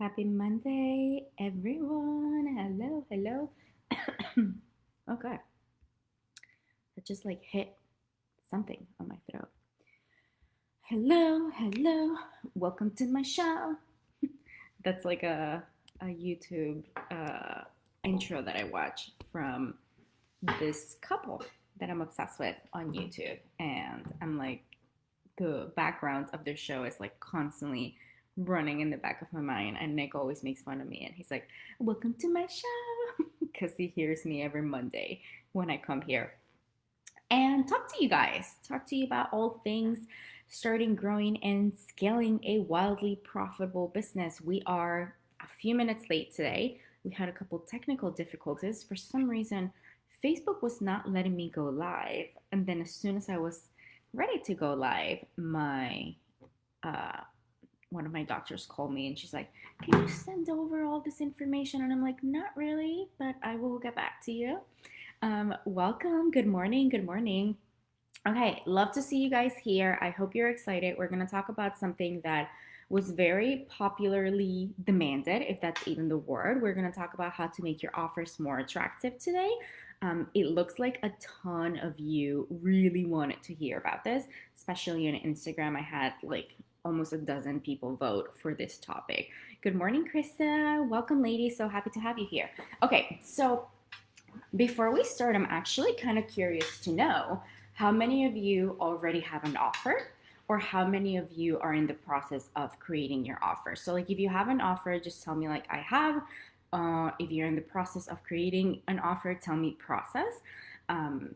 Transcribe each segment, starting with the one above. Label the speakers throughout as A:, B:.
A: Happy Monday, everyone. Hello, hello. Okay, that just like hit something on my throat. Hello, hello. Welcome to my show. That's like a YouTube intro that I watch from this couple that I'm obsessed with on YouTube. And I'm like, the background of their show is like constantly running in the back of my mind. And Nick always makes fun of me. And he's like, welcome to my show. Because he hears me every Monday when I come here and talk to you guys, talk to you about all things starting, growing, and scaling a wildly profitable business. We are a few minutes late today. We had a couple technical difficulties. For some reason, Facebook was not letting me go live. And then as soon as I was ready to go live, my uh, one of my doctors called me and she's like, can you send over all this information? And I'm like, not really, but I will get back to you. Welcome. Good morning. Good morning. Okay, love to see you guys here. I hope you're excited. We're going to talk about something that was very popularly demanded, if that's even the word. We're going to talk about how to make your offers more attractive today. It looks like a ton of you really wanted to hear about this, especially on Instagram. I had like almost a dozen people vote for this topic. Good morning, Krista. Welcome, ladies. So happy to have you here. Okay, so before we start, I'm actually kind of curious to know how many of you already have an offer or how many of you are in the process of creating your offer. So like if you have an offer, just tell me like I have. If you're in the process of creating an offer, tell me process. Um,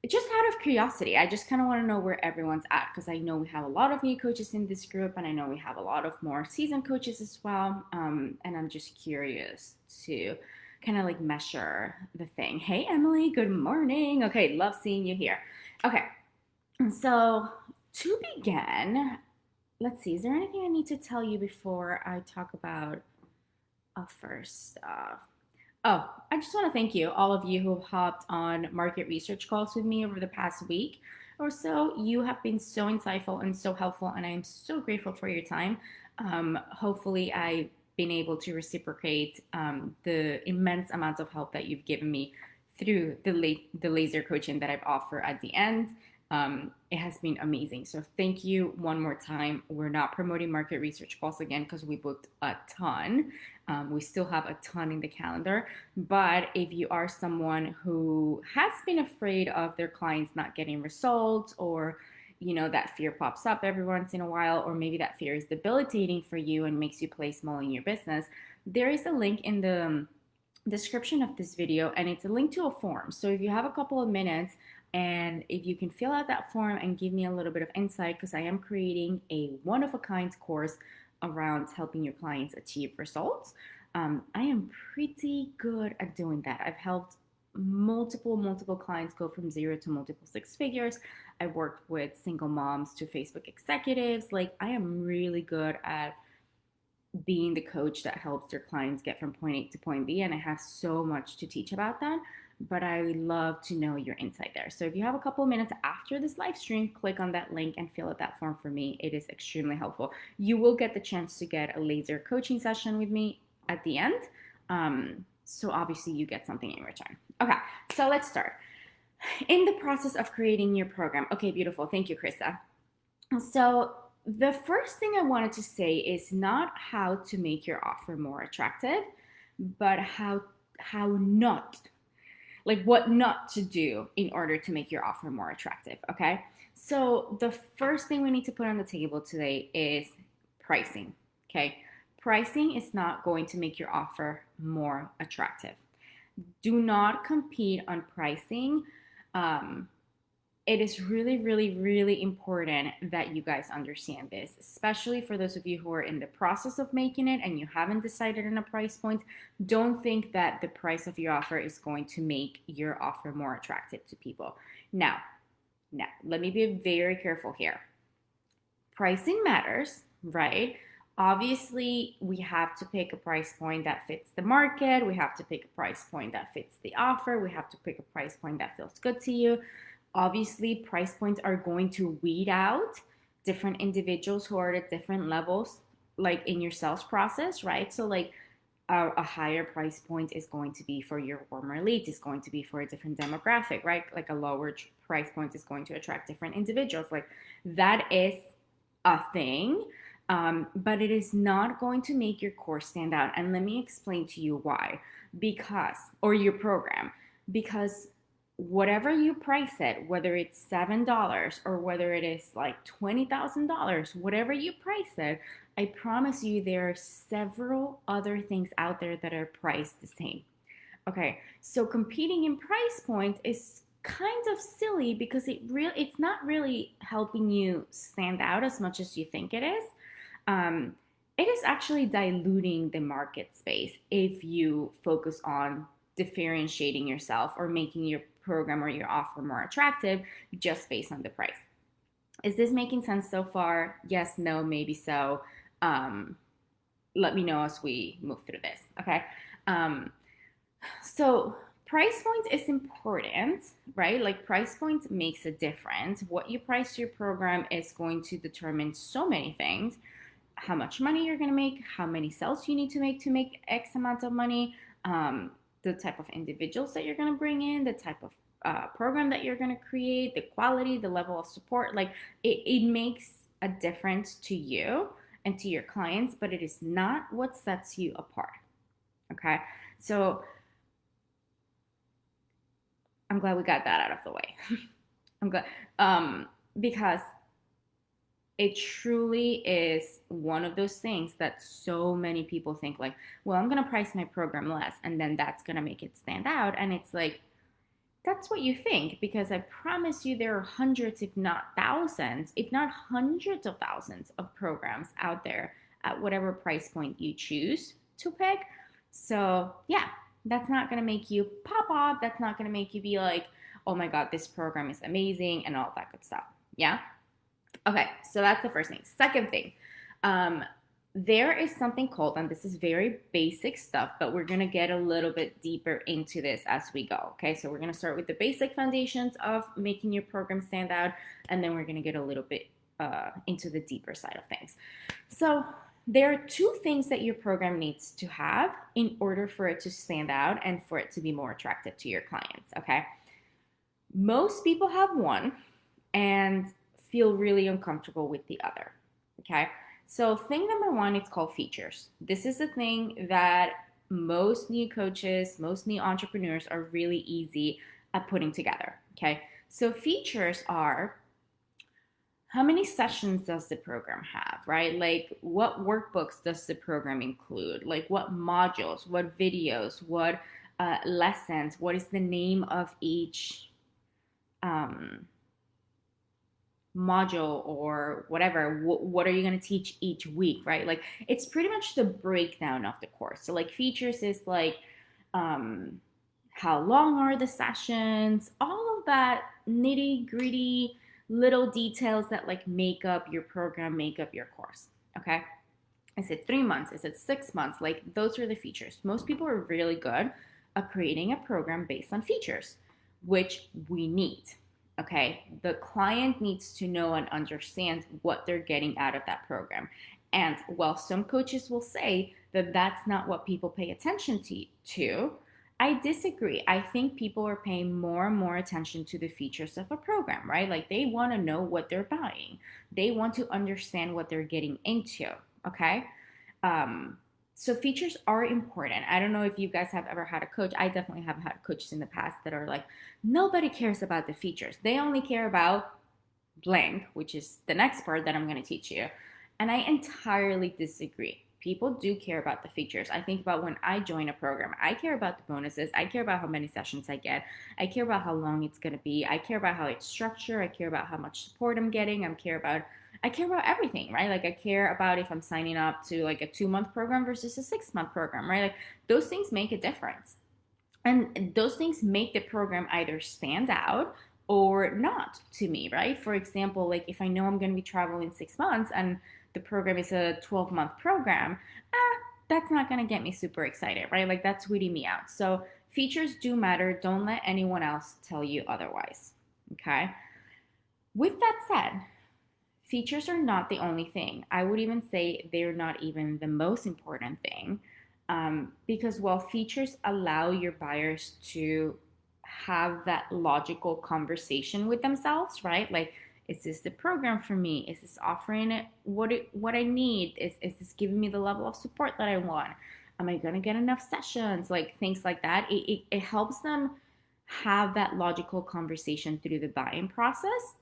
A: just out of curiosity, I just kind of want to know where everyone's at because I know we have a lot of new coaches in this group and I know we have a lot of more seasoned coaches as well. And I'm just curious to kind of like measure the thing. Hey, Emily, good morning. Okay, love seeing you here. Okay, so to begin, let's see, is there anything I need to tell you before I talk about first stuff? Oh, I just want to thank you, all of you who have hopped on market research calls with me over the past week or so. You have been so insightful and so helpful, and I am so grateful for your time. Hopefully, I've been able to reciprocate the immense amount of help that you've given me through the laser coaching that I've offered at the end. It has been amazing. So thank you one more time. We're not promoting market research calls again because we booked a ton. We still have a ton in the calendar. But if you are someone who has been afraid of their clients not getting results, or that fear pops up every once in a while, or maybe that fear is debilitating for you and makes you play small in your business, there is a link in the description of this video, and it's a link to a form. So if you have a couple of minutes and if you can fill out that form and give me a little bit of insight, because I am creating a one-of-a-kind course around helping your clients achieve results. I am pretty good at doing that. I've helped multiple clients go from zero to multiple six figures. I've worked with single moms to Facebook executives. Like, I am really good at being the coach that helps their clients get from point A to point B, and I have so much to teach about that. But I would love to know your insight there. So if you have a couple of minutes after this live stream, click on that link and fill out that form for me. It is extremely helpful. You will get the chance to get a laser coaching session with me at the end. So obviously you get something in return. Okay, so let's start. In the process of creating your program. Okay, beautiful. Thank you, Krista. So the first thing I wanted to say is not how to make your offer more attractive, but how not, like what not to do in order to make your offer more attractive. Okay, so the first thing we need to put on the table today is pricing. Okay, pricing is not going to make your offer more attractive. Do not compete on pricing. It is really important that you guys understand this, especially for those of you who are in the process of making it and you haven't decided on a price point. Don't think that the price of your offer is going to make your offer more attractive to people. Now, let me be very careful here. Pricing matters, right? Obviously, we have to pick a price point that fits the market. We have to pick a price point that fits the offer. We have to pick a price point that feels good to you. Obviously, price points are going to weed out different individuals who are at different levels like in your sales process, right? So like a higher price point is going to be for your warmer leads, is going to be for a different demographic, right? Like a lower price point is going to attract different individuals. Like that is a thing, but it is not going to make your course stand out. And let me explain to you why. Because, or your program, because whatever you price it, whether it's $7 or whether it is like $20,000, whatever you price it, I promise you there are several other things out there that are priced the same. Okay, so competing in price point is kind of silly because it's not really helping you stand out as much as you think it is. It is actually diluting the market space if you focus on differentiating yourself or making your program or your offer more attractive just based on the price. Is this making sense so far? Yes, no, maybe so. Let me know as we move through this, okay? So price point is important, right? Like price point makes a difference. What you price your program is going to determine so many things. How much money you're going to make, how many sales you need to make X amount of money, the type of individuals that you're going to bring in, the type of program that you're going to create, the quality, the level of support. Like it makes a difference to you and to your clients, but it is not what sets you apart. Okay. So I'm glad we got that out of the way. I'm glad, because it truly is one of those things that so many people think like, well, I'm going to price my program less and then that's going to make it stand out. And it's like, that's what you think, because I promise you there are hundreds, if not thousands, if not hundreds of thousands of programs out there at whatever price point you choose to pick. So yeah, that's not going to make you pop off. That's not going to make you be like, oh my God, this program is amazing and all that good stuff. Yeah. Okay, so that's the first thing. Second thing, there is something called, and this is very basic stuff, but we're going to get a little bit deeper into this as we go. Okay, so we're going to start with the basic foundations of making your program stand out, and then we're going to get a little bit into the deeper side of things. So there are two things that your program needs to have in order for it to stand out and for it to be more attractive to your clients. Okay, most people have one and feel really uncomfortable with the other. Okay, so thing number one, it's called features. This is the thing that most new coaches, most new entrepreneurs are really easy at putting together. Okay, so features are, how many sessions does the program have, right? Like what workbooks does the program include? Like what modules, what videos, what lessons, what is the name of each module or whatever, what are you going to teach each week, right? Like it's pretty much the breakdown of the course. So like features is like how long are the sessions, all of that nitty gritty little details that like make up your program, make up your course. Okay, is it 3 months, is it 6 months? Like those are the features. Most people are really good at creating a program based on features, which we need. Okay, the client needs to know and understand what they're getting out of that program. And while some coaches will say that that's not what people pay attention to, I disagree. I think people are paying more and more attention to the features of a program, right? Like they want to know what they're buying. They want to understand what they're getting into, okay? So features are important. I don't know if you guys have ever had a coach. I definitely have had coaches in the past that are like, nobody cares about the features. They only care about blank, which is the next part that I'm going to teach you. And I entirely disagree. People do care about the features. I think about when I join a program, I care about the bonuses. I care about how many sessions I get. I care about how long it's going to be. I care about how it's structured. I care about how much support I'm getting. I care about everything, right? Like I care about if I'm signing up to like a 2-month program versus a 6-month program, right? Like those things make a difference. And those things make the program either stand out or not to me, right? For example, like if I know I'm going to be traveling 6 months and the program is a 12-month program, that's not going to get me super excited, right? Like that's weeding me out. So features do matter. Don't let anyone else tell you otherwise, okay? With that said, features are not the only thing. I would even say they're not even the most important thing, because while features allow your buyers to have that logical conversation with themselves, right? Like, is this the program for me? Is this offering it what I need? Is this giving me the level of support that I want? Am I gonna get enough sessions? Like things like that. It helps them have that logical conversation through the buying process.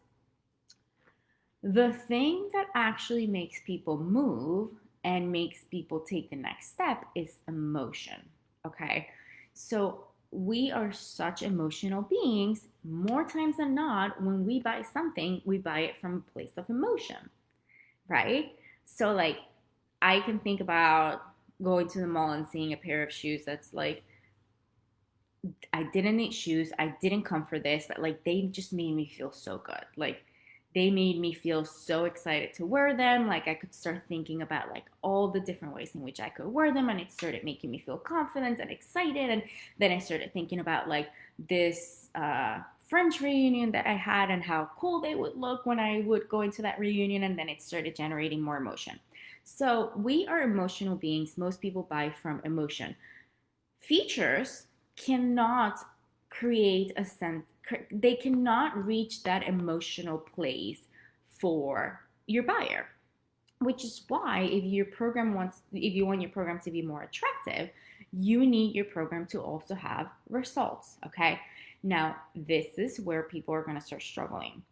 A: The thing that actually makes people move and makes people take the next step is emotion. Okay. So we are such emotional beings. More times than not, when we buy something, we buy it from a place of emotion, right? So, like, I can think about going to the mall and seeing a pair of shoes that's like, I didn't need shoes. I didn't come for this, but like they just made me feel so good. Like they made me feel so excited to wear them. Like I could start thinking about like all the different ways in which I could wear them, and it started making me feel confident and excited. And then I started thinking about like this French reunion that I had and how cool they would look when I would go into that reunion, and then it started generating more emotion. So we are emotional beings. Most people buy from emotion. Features cannot create a sense, they cannot reach that emotional place for your buyer, which is why if you want your program to be more attractive, you need your program to also have results. Okay, now this is where people are going to start struggling,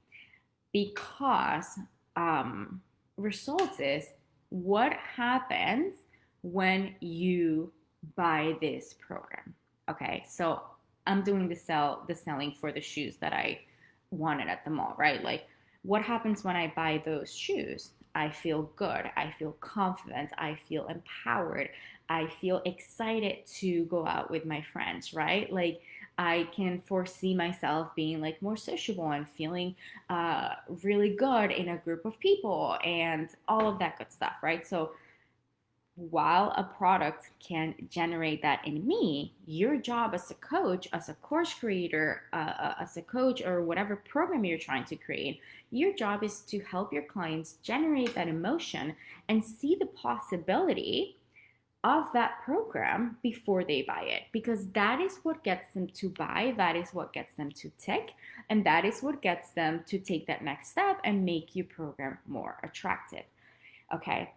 A: because results is what happens when you buy this program. Okay, so I'm doing the selling for the shoes that I wanted at the mall, right? Like, what happens when I buy those shoes? I feel good. I feel confident. I feel empowered. I feel excited to go out with my friends, right? Like, I can foresee myself being like more sociable and feeling really good in a group of people and all of that good stuff, right? So while a product can generate that in me, your job as a coach, as a course creator, as a coach, or whatever program you're trying to create, your job is to help your clients generate that emotion and see the possibility of that program before they buy it, because that is what gets them to buy, that is what gets them to tick, and that is what gets them to take that next step and make your program more attractive. Okay,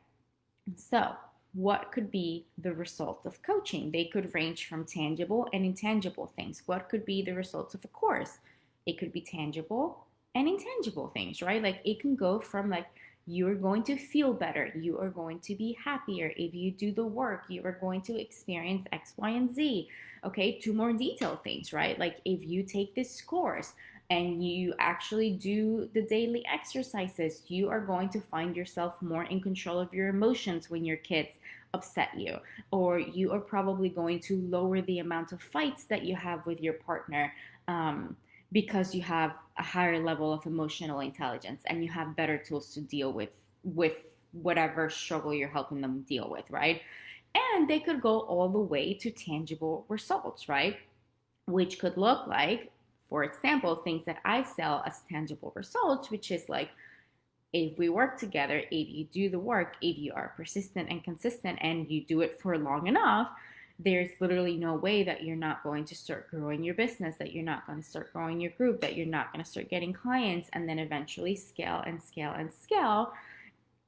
A: so what could be the results of coaching? They could range from tangible and intangible things. What could be the results of a course? It could be tangible and intangible things, right? Like it can go from like, you're going to feel better, you are going to be happier if you do the work, you are going to experience X, Y, and Z. Okay, to more detailed things, right? Like if you take this course and you actually do the daily exercises, you are going to find yourself more in control of your emotions when your kids upset you, or you are probably going to lower the amount of fights that you have with your partner, because you have a higher level of emotional intelligence and you have better tools to deal with whatever struggle you're helping them deal with, right? And they could go all the way to tangible results, right? Which could look like, for example, things that I sell as tangible results, which is like, if we work together, if you do the work, if you are persistent and consistent and you do it for long enough, there's literally no way that you're not going to start growing your business, that you're not going to start growing your group, that you're not going to start getting clients, and then eventually scale and scale and scale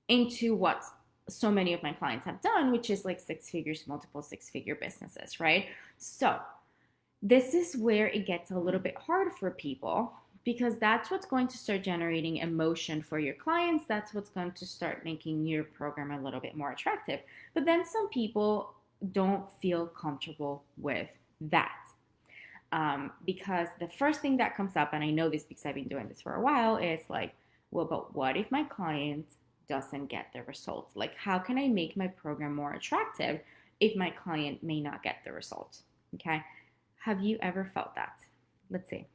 A: into what so many of my clients have done, which is like six figures, multiple six-figure businesses, right? So this is where it gets a little bit hard for people, because that's what's going to start generating emotion for your clients. That's what's going to start making your program a little bit more attractive. But then some people don't feel comfortable with that. Because the first thing that comes up, and I know this because I've been doing this for a while, is like, well, but what if my client doesn't get the results? Like, how can I make my program more attractive if my client may not get the results? Okay. Have you ever felt that? Let's see.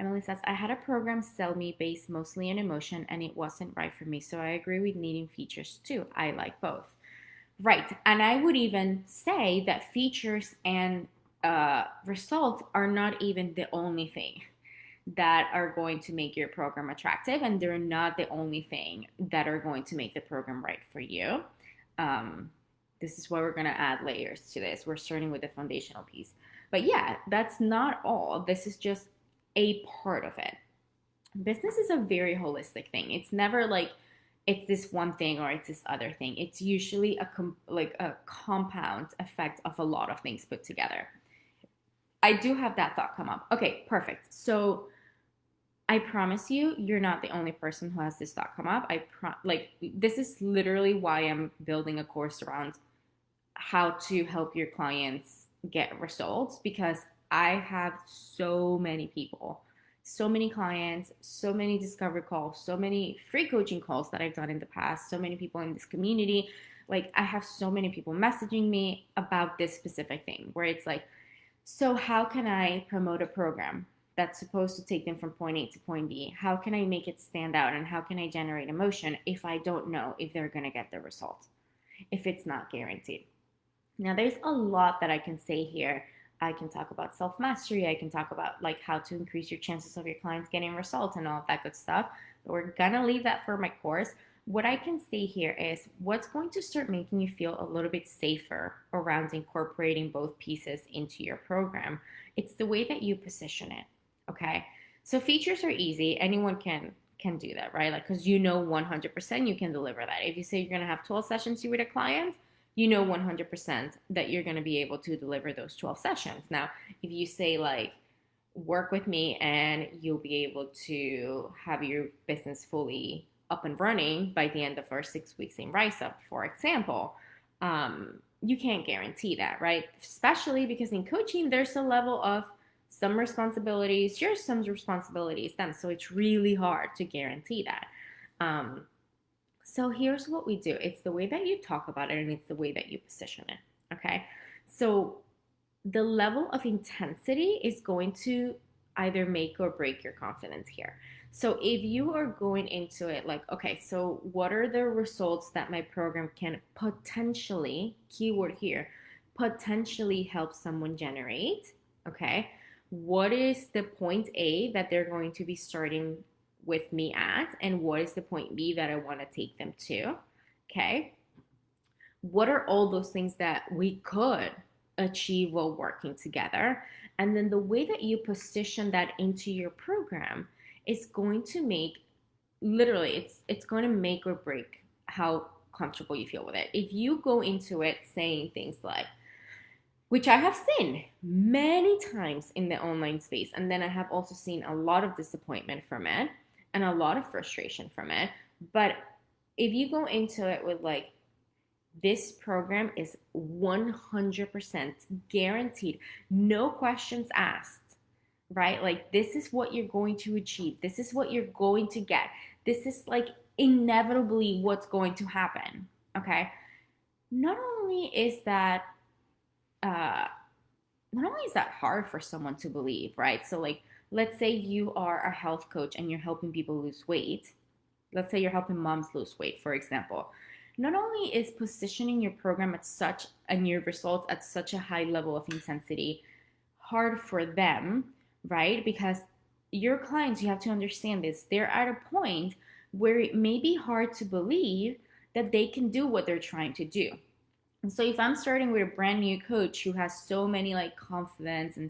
A: Emily says, I had a program sell me based mostly on emotion and it wasn't right for me. So I agree with needing features too. I like both. Right. And I would even say that features and results are not even the only thing. that are going to make your program attractive, and they're not the only thing that are going to make the program right for you. This is why we're going to add layers to this. We're starting with the foundational piece. But yeah, that's not all. This is just a part of it. Business is a very holistic thing. It's never like it's this one thing or it's this other thing. It's usually like a compound effect of a lot of things put together. I do have that thought come up. Okay, perfect. So I promise you, you're not the only person who has this thought come up. Like this is literally why I'm building a course around how to help your clients get results, because I have so many people, so many clients, so many discovery calls, so many free coaching calls that I've done in the past, so many people in this community. Like I have so many people messaging me about this specific thing where it's like, so how can I promote a program that's supposed to take them from point A to point B? How can I make it stand out, and how can I generate emotion if I don't know if they're going to get the result, if it's not guaranteed? Now, there's a lot that I can say here. I can talk about self-mastery. I can talk about like how to increase your chances of your clients getting results and all of that good stuff. But we're going to leave that for my course. What I can say here is what's going to start making you feel a little bit safer around incorporating both pieces into your program. It's the way that you position it, okay? So features are easy. Anyone can do that, right? Like, because you know 100% you can deliver that. If you say you're going to have 12 sessions with a client, you know 100% that you're going to be able to deliver those 12 sessions. Now, if you say like, work with me and you'll be able to have your business fully up and running by the end of our 6 weeks in Rise Up, for example, you can't guarantee that, right? Especially because in coaching, there's a level of some responsibilities, yours, some responsibilities, them. So it's really hard to guarantee that. So here's what we do. It's the way that you talk about it and it's the way that you position it, okay? So the level of intensity is going to either make or break your confidence here. So if you are going into it like, okay, so what are the results that my program can potentially, keyword here, potentially help someone generate, okay? What is the point A that they're going to be starting with me at, and what is the point B that I want to take them to, okay? What are all those things that we could achieve while working together? And then the way that you position that into your program is going to make, literally, it's going to make or break how comfortable you feel with it. If you go into it saying things like, which I have seen many times in the online space, and then I have also seen a lot of disappointment from it and a lot of frustration from it. But if you go into it with like, this program is 100% guaranteed, no questions asked, right? Like, this is what you're going to achieve. This is what you're going to get. This is like inevitably what's going to happen, okay? Not only is that hard for someone to believe, right? So like, let's say you are a health coach and you're helping people lose weight. Let's say you're helping moms lose weight, for example. Not only is positioning your program at such, and your results at such a high level of intensity hard for them, right? Because your clients, you have to understand this, they're at a point where it may be hard to believe that they can do what they're trying to do. And so if I'm starting with a brand new coach who has so many like confidence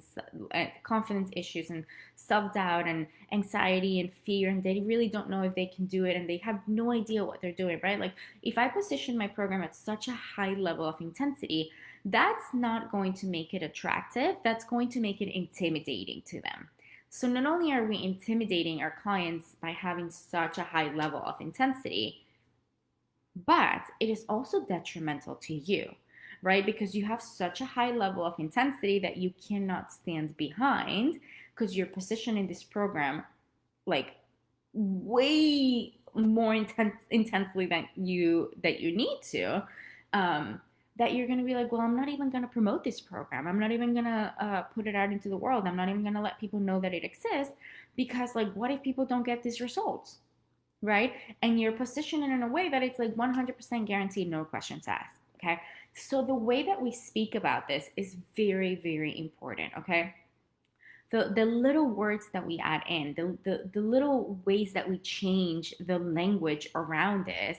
A: issues and self-doubt and anxiety and fear, and they really don't know if they can do it and they have no idea what they're doing, right? Like, if I position my program at such a high level of intensity, that's not going to make it attractive. That's going to make it intimidating to them. So not only are we intimidating our clients by having such a high level of intensity, but it is also detrimental to you, right? Because you have such a high level of intensity that you cannot stand behind, because you're positioning this program like way more intensely than you need to, that you're going to be like, well, I'm not even going to promote this program. I'm not even going to put it out into the world. I'm not even going to let people know that it exists, because like, what if people don't get these results? Right? And you're positioning in a way that it's like 100% guaranteed, no questions asked, okay? So the way that we speak about this is very, very important, okay? the little words that we add in, the little ways that we change the language around this,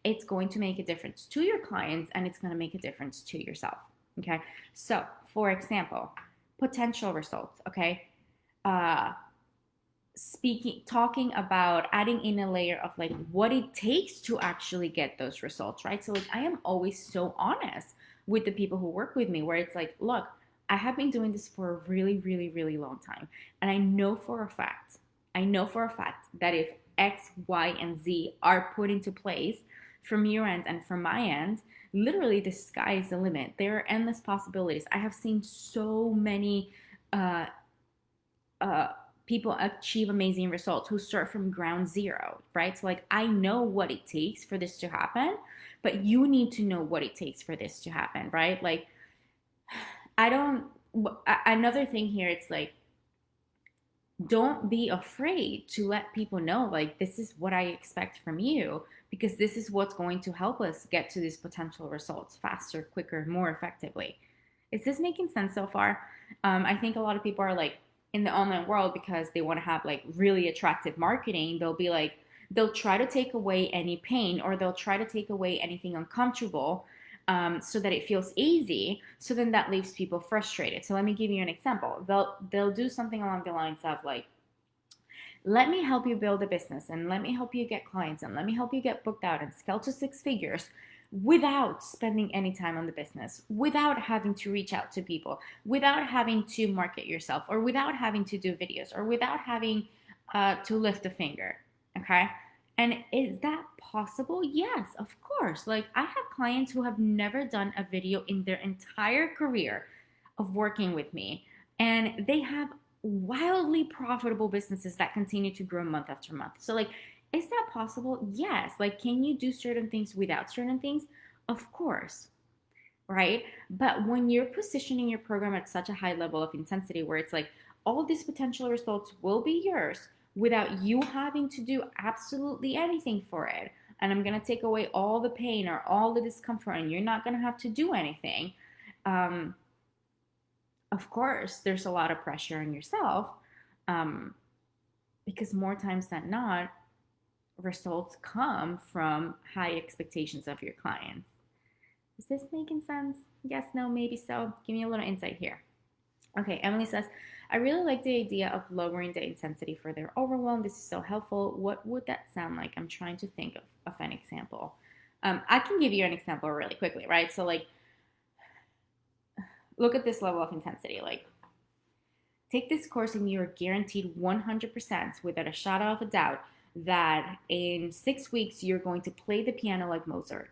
A: it's going to make a difference to your clients and it's going to make a difference to yourself. Okay. So, for example, potential results. Okay. Uh, talking about adding in a layer of like what it takes to actually get those results, right? So like I am always so honest with the people who work with me, where it's like, look, I have been doing this for a really, really, really long time, and I know for a fact that if X, Y, and Z are put into place from your end and from my end, literally the sky is the limit. There are endless possibilities. I have seen so many uh, uh, people achieve amazing results who start from ground zero, right? So, like, I know what it takes for this to happen, but you need to know what it takes for this to happen, right? Like, I don't, another thing here, it's like, don't be afraid to let people know, like, this is what I expect from you, because this is what's going to help us get to these potential results faster, quicker, more effectively. Is this making sense so far? I think a lot of people are like, in the online world, because they want to have like really attractive marketing, they'll be like, they'll try to take away any pain, or they'll try to take away anything uncomfortable, so that it feels easy. So then that leaves people frustrated. So let me give you an example. They'll do something along the lines of like, let me help you build a business, and let me help you get clients, and let me help you get booked out and scale to six figures without spending any time on the business, without having to reach out to people, without having to market yourself, or without having to do videos, or without having to lift a finger. Okay. And is that possible? Yes, of course. Like, I have clients who have never done a video in their entire career of working with me, and they have wildly profitable businesses that continue to grow month after month. So, like, is that possible? Yes. Like, can you do certain things without certain things? Of course, right? But when you're positioning your program at such a high level of intensity, where it's like all these potential results will be yours without you having to do absolutely anything for it, and I'm going to take away all the pain or all the discomfort, and you're not going to have to do anything. Um, of course, there's a lot of pressure on yourself, um, because more times than not, results come from high expectations of your clients. Is this making sense? Yes, no, maybe so. Give me a little insight here. Okay, Emily says, I really like the idea of lowering the intensity for their overwhelm. This is so helpful. What would that sound like? I'm trying to think of an example. I can give you an example really quickly, right? So, like, look at this level of intensity. Like, take this course and you're guaranteed 100% without a shadow of a doubt that in 6 weeks you're going to play the piano like Mozart.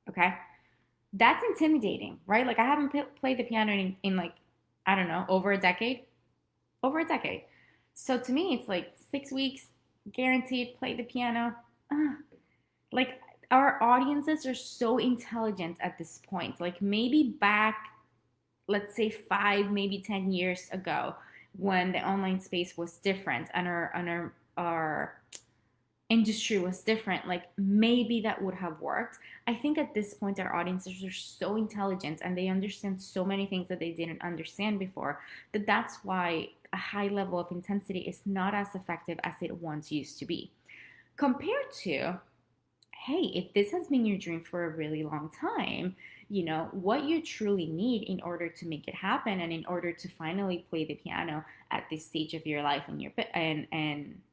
A: Okay? That's intimidating, right? Like, I haven't played the piano in like, I don't know, over a decade. Over a decade. So to me, it's like 6 weeks, guaranteed, play the piano. Like, our audiences are so intelligent at this point. Like, maybe back, let's say 5, maybe 10 years ago, when the online space was different and our industry was different, like, maybe that would have worked. I think at this point our audiences are so intelligent and they understand so many things that they didn't understand before, that's why a high level of intensity is not as effective as it once used to be, compared to, hey, if this has been your dream for a really long time, what you truly need in order to make it happen, and in order to finally play the piano at this stage of your life, and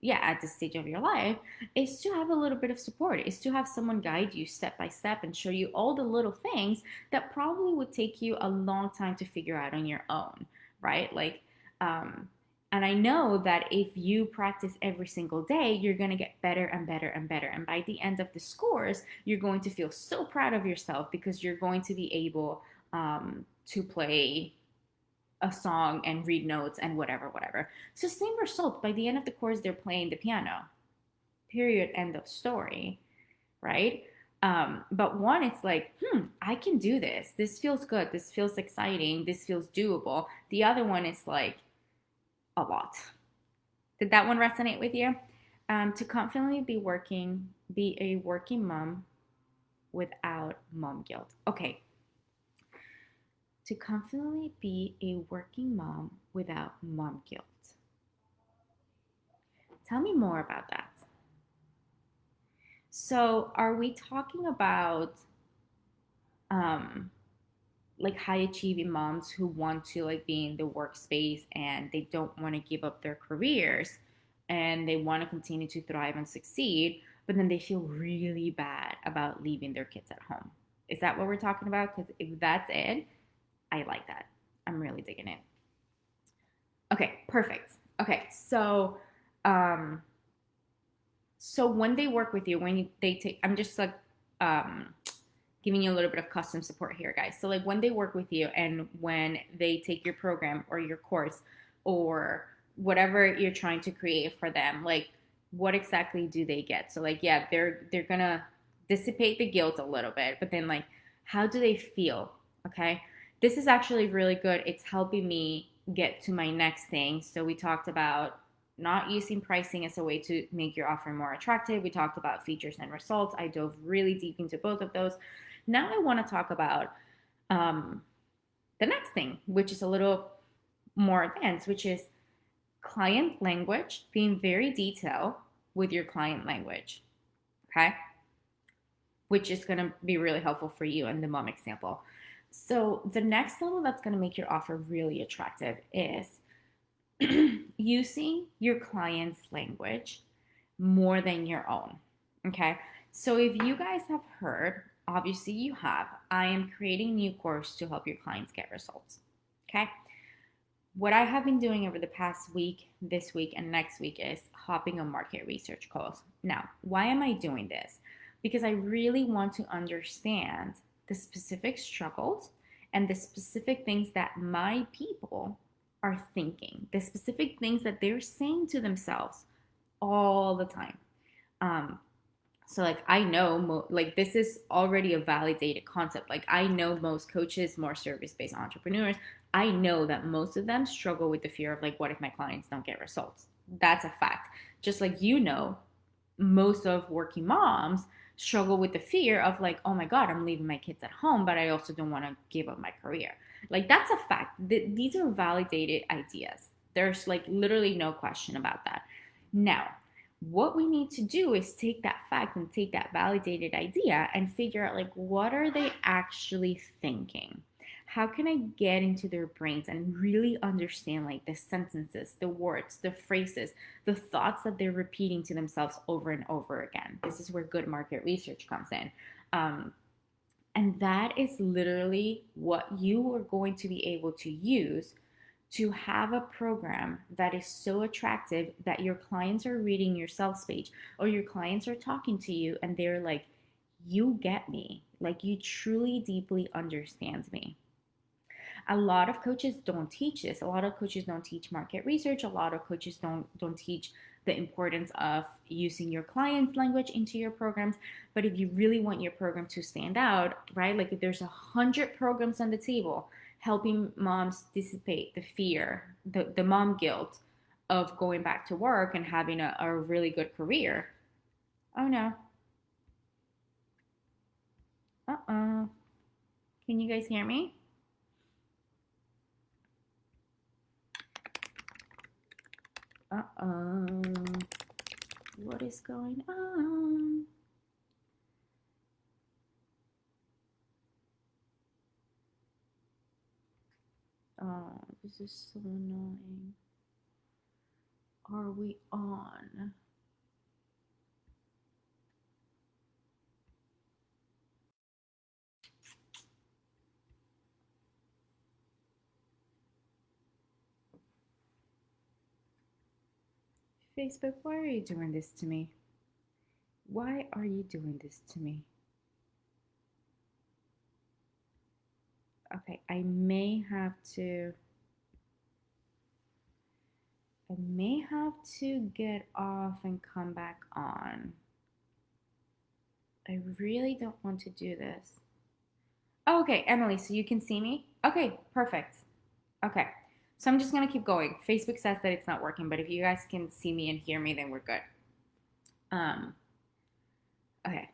A: yeah, at this stage of your life, is to have a little bit of support, is to have someone guide you step by step and show you all the little things that probably would take you a long time to figure out on your own, right? Like, and I know that if you practice every single day, you're going to get better and better and better. And by the end of the course, you're going to feel so proud of yourself, because you're going to be able to play a song and read notes and whatever. So, same result. By the end of the course, they're playing the piano. Period. End of story. Right? But one, it's like, I can do this. This feels good. This feels exciting. This feels doable. The other one is like, a lot. Did that one resonate with you? To confidently be a working mom without mom guilt. Okay. to confidently be a working mom without mom guilt. Tell me more about that. So, are we talking about um, like high achieving moms who want to like be in the workspace and they don't want to give up their careers and they want to continue to thrive and succeed, but then they feel really bad about leaving their kids at home? Is that what we're talking about? Because if that's it, I like that. I'm really digging it. Okay, perfect. Okay, um, so when they work with you, they take, I'm just like um, giving you a little bit of custom support here, guys. So like when they work with you and when they take your program or your course or whatever you're trying to create for them, like what exactly do they get? So like yeah, they're gonna dissipate the guilt a little bit, but then like how do they feel? Okay. This is actually really good. It's helping me get to my next thing. So we talked about not using pricing as a way to make your offer more attractive. We talked about features and results. I dove really deep into both of those. Now I want to talk about um, the next thing, which is a little more advanced, which is client language, being very detailed with your client language, okay? Which is going to be really helpful for you in the mom example. So the next level that's going to make your offer really attractive is using your client's language more than your own. Okay. So if you guys have heard, obviously you have, I am creating a new course to help your clients get results. Okay. What I have been doing over the past week, this week, and next week is hopping on market research calls. Now, why am I doing this? Because I really want to understand the specific struggles and the specific things that my people are thinking, the specific things that they're saying to themselves all the time. Um, so like I know like this is already a validated concept. Like I know most coaches, more service-based entrepreneurs, I know that most of them struggle with the fear of like what if my clients don't get results? That's a fact. Just like most of working moms struggle with the fear of like, oh my god, I'm leaving my kids at home, but I also don't want to give up my career. Like that's a fact. These are validated ideas. There's like literally no question about that. Now, what we need to do is take that fact and take that validated idea and figure out like what are they actually thinking? How can I get into their brains and really understand like the sentences, the words, the phrases, the thoughts that they're repeating to themselves over and over again? This is where good market research comes in. And that is literally what you are going to be able to use to have a program that is so attractive that your clients are reading your sales page or your clients are talking to you and they're like, you get me. Like you truly deeply understand me. A lot of coaches don't teach this. A lot of coaches don't teach market research. A lot of coaches don't teach the importance of using your client's language into your programs. But if you really want your program to stand out, right? Like if there's 100 programs on the table helping moms dissipate the fear, the mom guilt of going back to work and having a really good career. Oh no. Uh-oh. Can you guys hear me? Uh-oh. What is going on? Oh, this is so annoying. Are we on? Facebook, why are you doing this to me? Why are you doing this to me? Okay, I may have to get off and come back on. I really don't want to do this. Oh, okay, Emily, so you can see me? Okay, perfect. Okay, so I'm just gonna keep going. Facebook says that it's not working, but if you guys can see me and hear me, then we're good. Um, okay,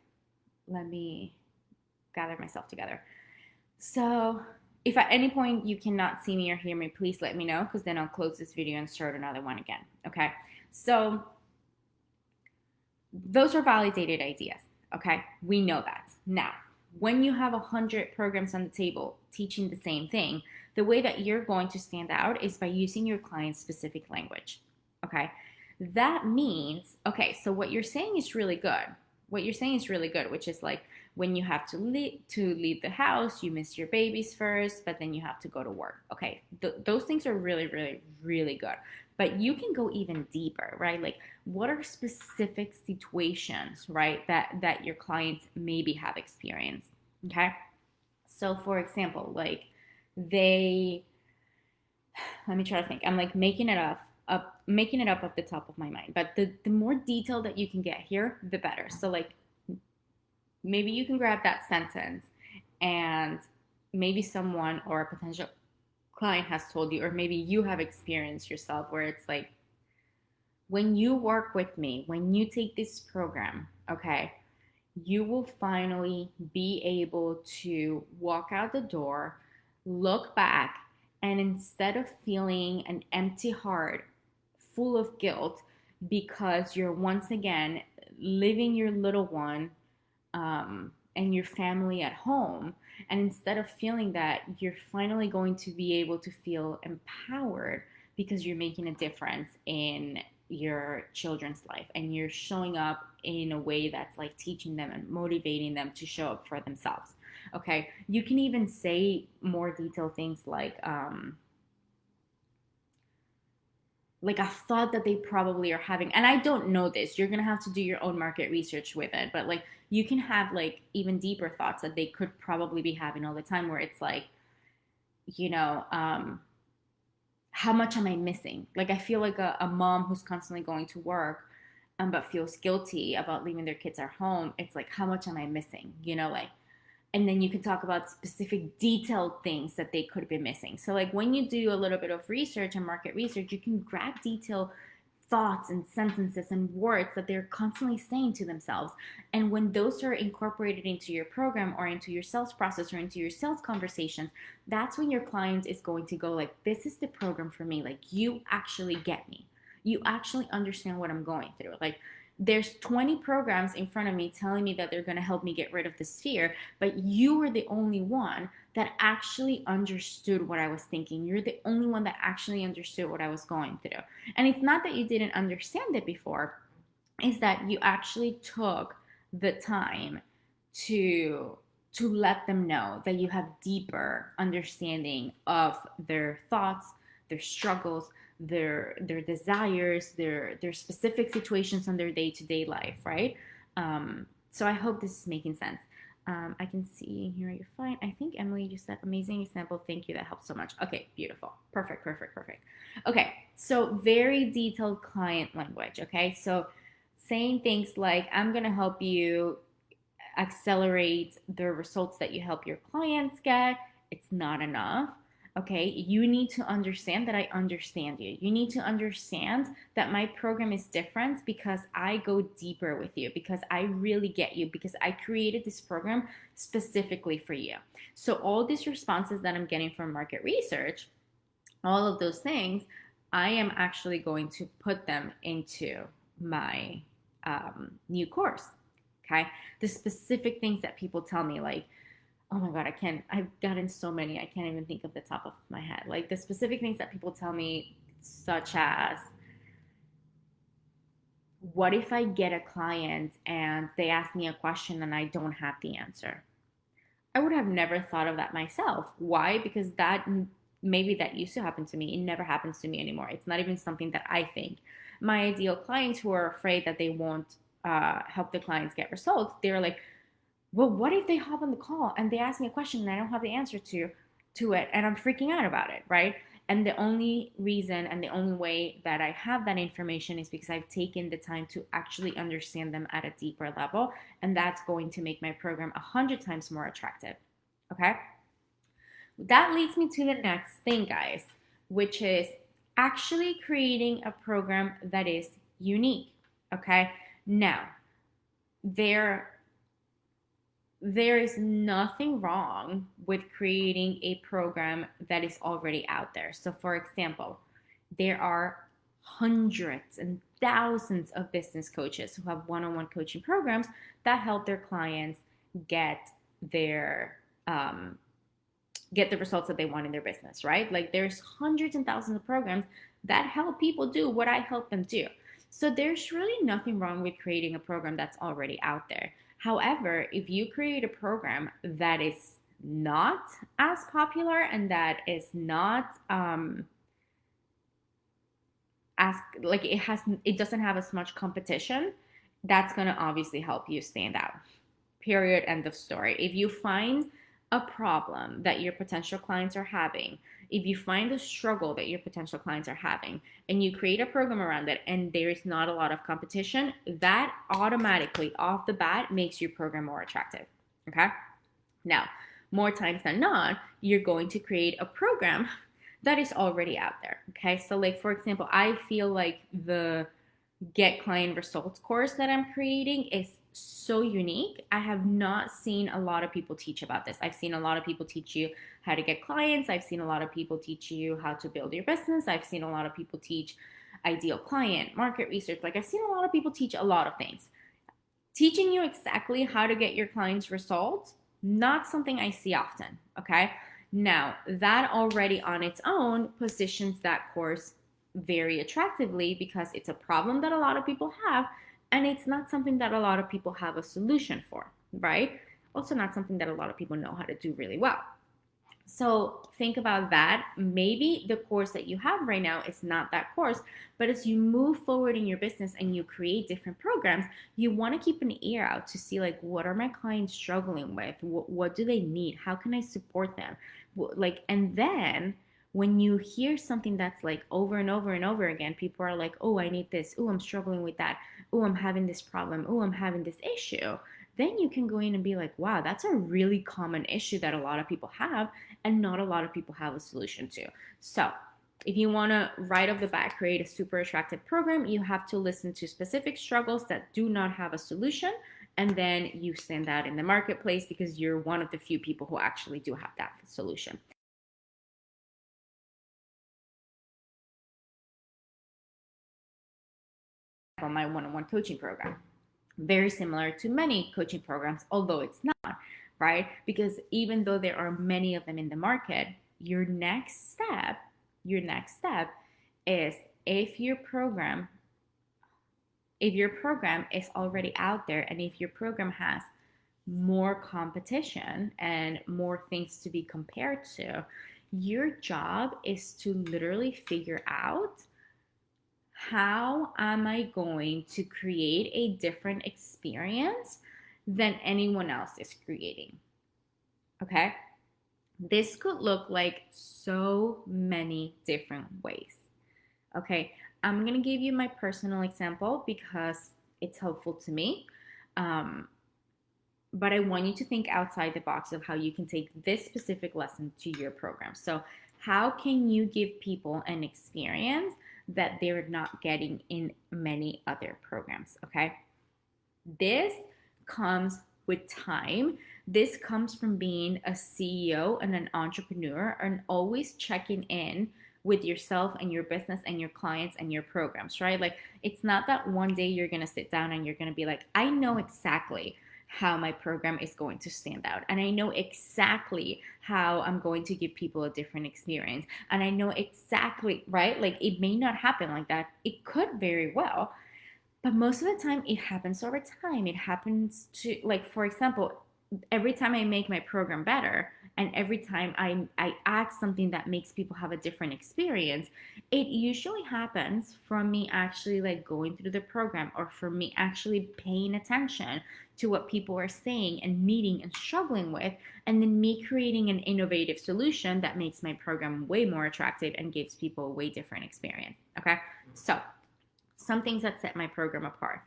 A: let me gather myself together. So If at any point you cannot see me or hear me, please let me know, because then I'll close this video and start another one again. Okay, so those are validated ideas. Okay, we know that. Now, when you have 100 programs on the table teaching the same thing, the way that you're going to stand out is by using your client's specific language. Okay, that means, okay, so what you're saying is really good. What you're saying is really good, which is like, when you have to leave the house, you miss your babies first, but then you have to go to work. Okay, those things are really, really, really good. But you can go even deeper, right? Like, what are specific situations, right, that your clients maybe have experienced? Okay, so for example, like, they, let me try to think. I'm like making it up off the top of my mind. But the more detail that you can get here, the better. So like, maybe you can grab that sentence, and maybe someone or a potential client has told you, or maybe you have experienced yourself, where it's like, when you work with me, when you take this program, okay, you will finally be able to walk out the door, look back, and instead of feeling an empty heart full of guilt because you're once again leaving your little one, and your family at home, and instead of feeling that, you're finally going to be able to feel empowered because you're making a difference in your children's life, and you're showing up in a way that's like teaching them and motivating them to show up for themselves. Okay, you can even say more detailed things like a thought that they probably are having, and I don't know this, you're gonna have to do your own market research with it, but like, you can have like even deeper thoughts that they could probably be having all the time, where it's like, you know, how much am I missing? Like, I feel like a mom who's constantly going to work, but feels guilty about leaving their kids at home. It's like, how much am I missing, like, and then you can talk about specific detailed things that they could be missing. So like, when you do a little bit of research and market research, you can grab detailed thoughts and sentences and words that they're constantly saying to themselves. And when those are incorporated into your program or into your sales process or into your sales conversations, that's when your client is going to go like, this is the program for me. Like, you actually get me. You actually understand what I'm going through. Like, there's 20 programs in front of me telling me that they're going to help me get rid of this fear, but you were the only one that actually understood what I was thinking. You're the only one that actually understood what I was going through. And it's not that you didn't understand it before, it's that you actually took the time to let them know that you have deeper understanding of their thoughts, their struggles, their desires, their specific situations on their day-to-day life, right? So I hope this is making sense. I can see here you're fine. I think Emily just said amazing example. Thank you. That helps so much. Okay, beautiful. Perfect. Okay, so very detailed client language. Okay, so saying things like, I'm going to help you accelerate the results that you help your clients get. It's not enough. Okay, you need to understand that I understand you. You need to understand that my program is different because I go deeper with you, because I really get you, because I created this program specifically for you. So all these responses that I'm getting from market research, all of those things, I am actually going to put them into my new course. Okay, the specific things that people tell me, like, oh my God, I've gotten so many, I can't even think of the top of my head. Like, the specific things that people tell me, such as, what if I get a client and they ask me a question and I don't have the answer? I would have never thought of that myself. Why? Because maybe that used to happen to me. It never happens to me anymore. It's not even something that I think. My ideal clients who are afraid that they won't help the clients get results, they're like, well, what if they hop on the call and they ask me a question and I don't have the answer to it, and I'm freaking out about it, right? And the only reason and the only way that I have that information is because I've taken the time to actually understand them at a deeper level, and that's going to make my program 100 times more attractive. Okay? That leads me to the next thing, guys, which is actually creating a program that is unique. Okay? Now, there there is nothing wrong with creating a program that is already out there. So, for example, there are hundreds and thousands of business coaches who have one-on-one coaching programs that help their clients get their get the results that they want in their business, right? Like there's hundreds and thousands of programs that help people do what I help them do. So there's really nothing wrong with creating a program that's already out there. However, if you create a program that is not as popular and that is not as like it doesn't have as much competition, that's going to obviously help you stand out. Period. End of story. If you find a problem that your potential clients are having, if you find a struggle that your potential clients are having, and you create a program around it and there is not a lot of competition, that automatically off the bat makes your program more attractive. Okay? Now, more times than not, you're going to create a program that is already out there. Okay? So, like, for example, I feel like the Get Client Results course that I'm creating is so unique. I have not seen a lot of people teach about this. I've seen a lot of people teach you how to get clients. I've seen a lot of people teach you how to build your business. I've seen a lot of people teach ideal client, market research. Like I've seen a lot of people teach a lot of things. Teaching you exactly how to get your clients results, not something I see often, okay? Now, that already on its own positions that course very attractively because it's a problem that a lot of people have and it's not something that a lot of people have a solution for, right? Also not something that a lot of people know how to do really well. So think about that. Maybe the course that you have right now is not that course, but as you move forward in your business and you create different programs, you want to keep an ear out to see like, what are my clients struggling with? What do they need? How can I support them? Like, and then when you hear something that's like over and over and over again, people are like, oh, I need this. Oh, I'm struggling with that. Oh, I'm having this problem. Oh, I'm having this issue. Then you can go in and be like, wow, that's a really common issue that a lot of people have and not a lot of people have a solution to. So if you want to right off the bat create a super attractive program, you have to listen to specific struggles that do not have a solution, and then you stand out in the marketplace because you're one of the few people who actually do have that solution. On my one-on-one coaching program, very similar to many coaching programs, although it's not, right? Because even though there are many of them in the market, your next step is if your program is already out there and if your program has more competition and more things to be compared to, your job is to literally figure out, how am I going to create a different experience than anyone else is creating? Okay? This could look like so many different ways. Okay? I'm going to give you my personal example because it's helpful to me. But I want you to think outside the box of how you can take this specific lesson to your program. So, how can you give people an experience that they're not getting in many other programs? Okay. This comes with time. This comes from being a CEO and an entrepreneur and always checking in with yourself and your business and your clients and your programs, right? Like, it's not that one day you're going to sit down and you're going to be like, I know exactly how my program is going to stand out. And I know exactly how I'm going to give people a different experience. And I know exactly, right? Like, it may not happen like that. It could very well. But most of the time, it happens over time. It happens to, like, for example, every time I make my program better and every time I add something that makes people have a different experience, it usually happens from me actually like going through the program or from me actually paying attention to what people are saying and needing and struggling with, and then me creating an innovative solution that makes my program way more attractive and gives people a way different experience. Okay, so some things that set my program apart.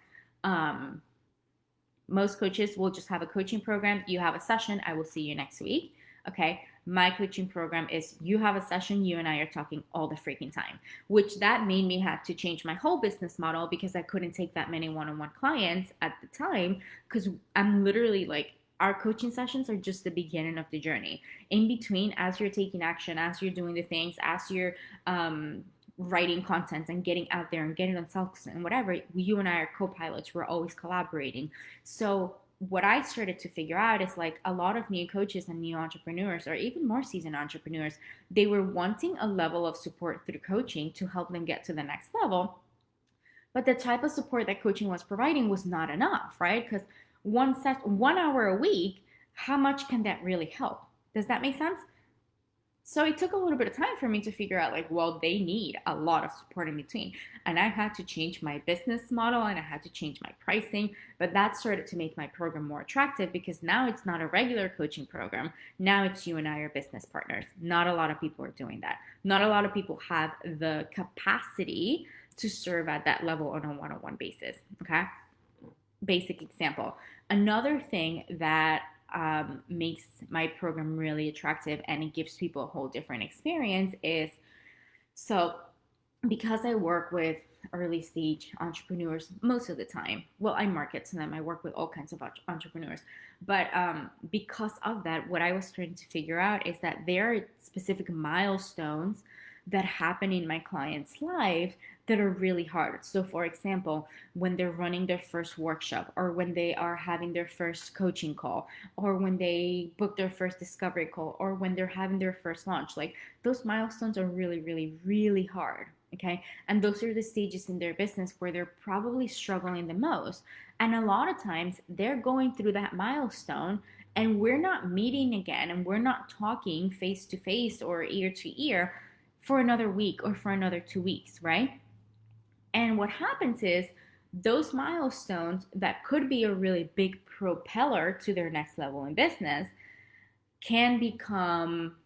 A: Most coaches will just have a coaching program. You have a session. I will see you next week. Okay. My coaching program is you have a session. You and I are talking all the freaking time, which that made me have to change my whole business model because I couldn't take that many one-on-one clients at the time because I'm literally like, our coaching sessions are just the beginning of the journey. In between, as you're taking action, as you're doing the things, as you're writing content and getting out there and getting on self and whatever, you and I are co-pilots. We're always collaborating. So what I started to figure out is like a lot of new coaches and new entrepreneurs, or even more seasoned entrepreneurs, they were wanting a level of support through coaching to help them get to the next level. But the type of support that coaching was providing was not enough, right? Because 1 hour a week, how much can that really help? Does that make sense? So it took a little bit of time for me to figure out like, well, they need a lot of support in between. And I had to change my business model and I had to change my pricing. But that started to make my program more attractive because now it's not a regular coaching program. Now it's you and I are business partners. Not a lot of people are doing that. Not a lot of people have the capacity to serve at that level on a one-on-one basis. Okay. Basic example. Another thing that makes my program really attractive and it gives people a whole different experience is, so because I work with early stage entrepreneurs most of the time, well, I market to them, I work with all kinds of entrepreneurs, but because of that, what I was trying to figure out is that there are specific milestones that happen in my client's life that are really hard. So for example, when they're running their first workshop, or when they are having their first coaching call, or when they book their first discovery call, or when they're having their first launch, like those milestones are really, really, really hard. Okay. And those are the stages in their business where they're probably struggling the most. And a lot of times they're going through that milestone and we're not meeting again and we're not talking face to face or ear to ear for another week or for another 2 weeks, right? And what happens is those milestones that could be a really big propeller to their next level in business can become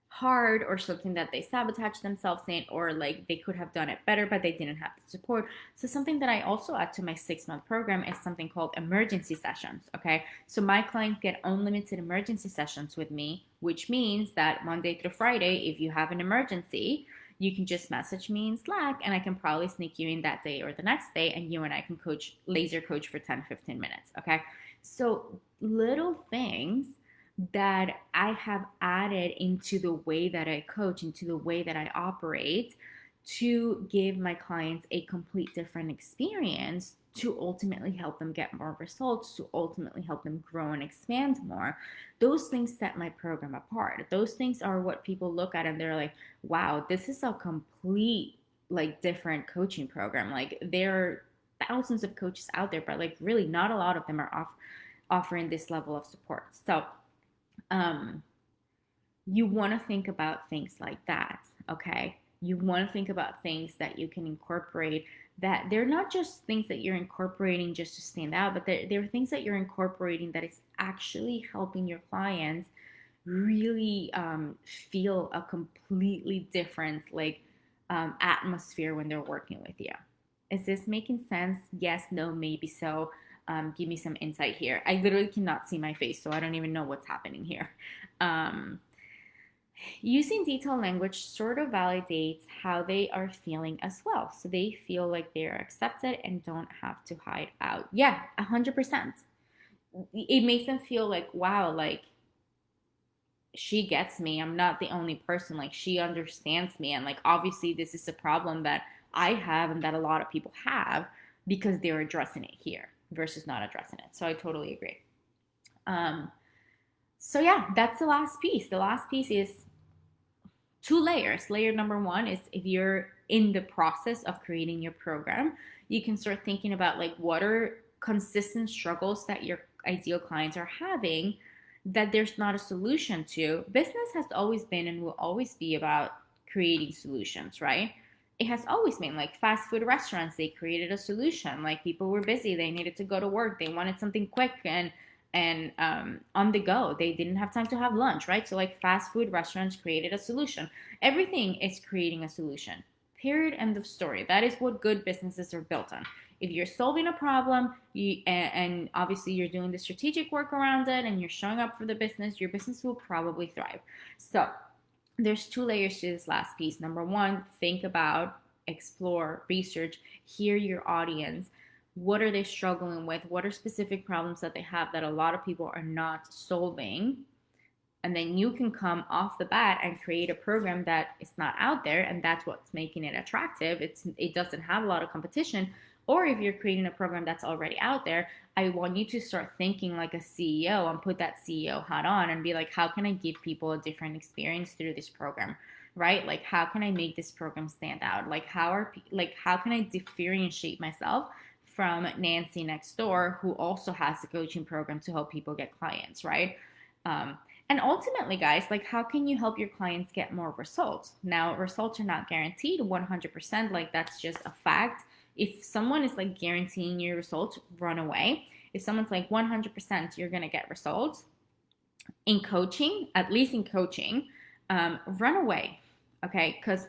A: hard, or something that they sabotage themselves in, or like they could have done it better but they didn't have the support. So something that I also add to my 6-month program is something called emergency sessions. Okay, so my clients get unlimited emergency sessions with me, which means that Monday through Friday, if you have an emergency, you can just message me in Slack and I can probably sneak you in that day or the next day, and you and I can laser coach for 10-15 minutes. Okay, so little things that I have added into the way that I coach, into the way that I operate, to give my clients a complete different experience, to ultimately help them get more results, to ultimately help them grow and expand more. Those things set my program apart. Those things are what people look at and they're like, wow, this is a complete, like, different coaching program. Like, there are thousands of coaches out there, but like really not a lot of them are offering this level of support. So you want to think about things like that, okay? You want to think about things that you can incorporate, that they're not just things that you're incorporating just to stand out, but they're things that you're incorporating that is actually helping your clients really feel a completely different atmosphere when they're working with you. Is this making sense? Yes, no, maybe so. Give me some insight here. I literally cannot see my face, so I don't even know what's happening here. Using detailed language sort of validates how they are feeling as well. So they feel like they are accepted and don't have to hide out. Yeah, 100%. It makes them feel like, wow, like she gets me. I'm not the only person. Like, she understands me. And like, obviously this is a problem that I have and that a lot of people have, because they're addressing it here versus not addressing it. So I totally agree. So yeah, that's the last piece. The last piece is 2 layers. Layer number 1 is, if you're in the process of creating your program, you can start thinking about like, what are consistent struggles that your ideal clients are having that there's not a solution to. Business has always been and will always be about creating solutions, right? It has always been like fast food restaurants. They created a solution. Like, people were busy. They needed to go to work. They wanted something quick and on the go. They didn't have time to have lunch, right? So like, fast food restaurants created a solution. Everything is creating a solution. Period. End of story. That is what good businesses are built on. If you're solving a problem, and obviously you're doing the strategic work around it, and you're showing up for the business, your business will probably thrive. So there's 2 layers to this last piece. Number 1, think about, explore, research, hear your audience. What are they struggling with? What are specific problems that they have that a lot of people are not solving? And then you can come off the bat and create a program that is not out there, and that's what's making it attractive. It doesn't have a lot of competition. Or if you're creating a program that's already out there, I want you to start thinking like a CEO and put that CEO hat on and be like, how can I give people a different experience through this program? Right? Like, how can I make this program stand out? Like, how can I differentiate myself from Nancy next door, who also has a coaching program to help people get clients, right? And ultimately, guys, like, how can you help your clients get more results? Now, results are not guaranteed 100%. Like, that's just a fact. If someone is like guaranteeing you results, run away. If someone's like 100% you're going to get results in coaching, at least in coaching, run away. Okay. Because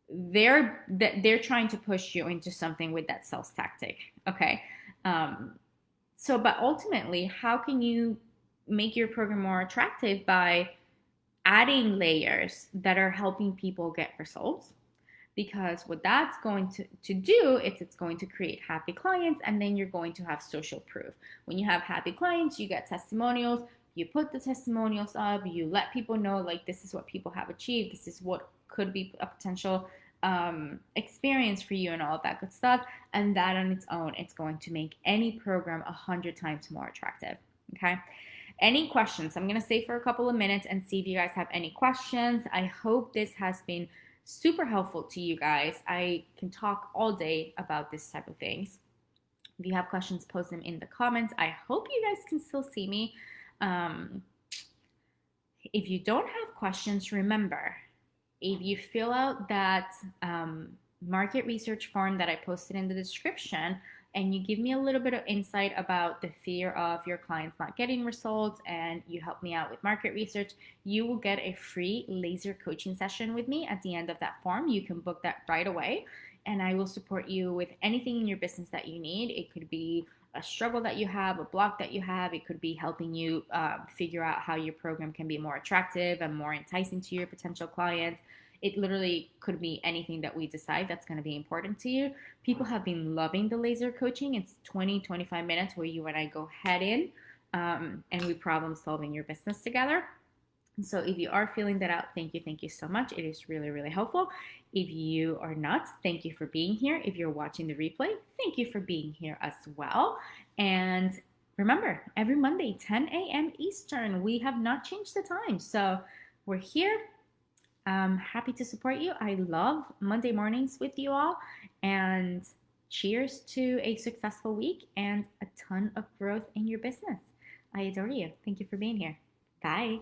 A: they're trying to push you into something with that sales tactic. Okay. But ultimately, how can you make your program more attractive? By adding layers that are helping people get results. Because what that's going to do is it's going to create happy clients, and then you're going to have social proof. When you have happy clients, you get testimonials. You put the testimonials up, you let people know, like, this is what people have achieved, this is what could be a potential experience for you, and all of that good stuff. And that on its own, it's going to make any program 100 times more attractive. Okay. Any questions? I'm going to stay for a couple of minutes and see if you guys have any questions. I hope this has been super helpful to you guys. I can talk all day about this type of things. If you have questions, post them in the comments. I hope you guys can still see me. If you don't have questions, remember, if you fill out that market research form that I posted in the description, and you give me a little bit of insight about the fear of your clients not getting results, and you help me out with market research, you will get a free laser coaching session with me at the end of that form. You can book that right away, and I will support you with anything in your business that you need. It could be a struggle that you have, a block that you have. It could be helping you figure out how your program can be more attractive and more enticing to your potential clients. It literally could be anything that we decide that's going to be important to you. People have been loving the laser coaching. It's 20-25 minutes where you and I go head in and we problem solving your business together. And so if you are filling that out, thank you so much. It is really, really helpful. If you are not, thank you for being here. If you're watching the replay, thank you for being here as well. And remember, every Monday, 10 a.m. Eastern, we have not changed the time. So we're here. I'm happy to support you. I love Monday mornings with you all. And cheers to a successful week and a ton of growth in your business. I adore you. Thank you for being here. Bye.